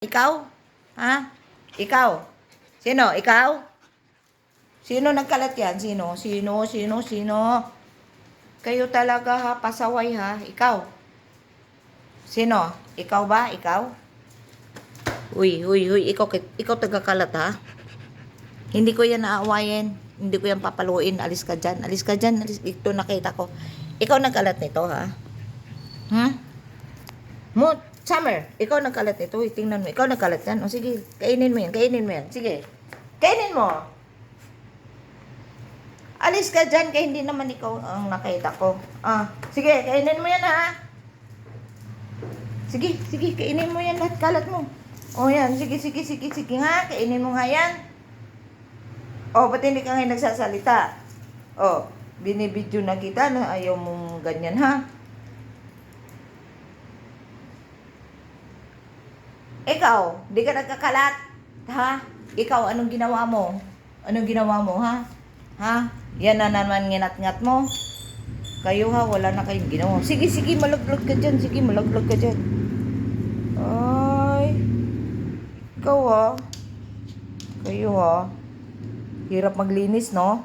Ikaw? Ha? Ikaw? Sino? Ikaw? Sino nagkalat yan? Sino? Kayo talaga ha, pasaway ha. Ikaw? Sino? Ikaw ba? Ikaw? Uy, ikaw tagakalat ha? Hindi ko yan aawayin. Hindi ko yan papaluin. Alis ka dyan. Ito nakita ko. Ikaw nagkalat nito ha? Summer, ikaw nagkalat nito. Tingnan mo. Ikaw nagkalat yan. O sige, kainin mo yan. Sige. Kainin mo. Alis ka dyan kaya hindi naman ikaw ang nakita ko. Sige, kainin mo yan ha. Sige, kainin mo yan lahat kalat mo. O yan, sige nga. Kainin mo nga yan. Ba't hindi ka ngayon nagsasalita? Binibidyo na kita na ayaw mong ganyan ha. Ikaw, di ka nagkakalat, ha? Ikaw, anong ginawa mo? Ha? Yan na naman nginat-ngat mo. Kayo ha, wala na kayong ginawa. Sige, malaglag ka dyan. Ay, ikaw ha. Kayo ha. Hirap maglinis, no?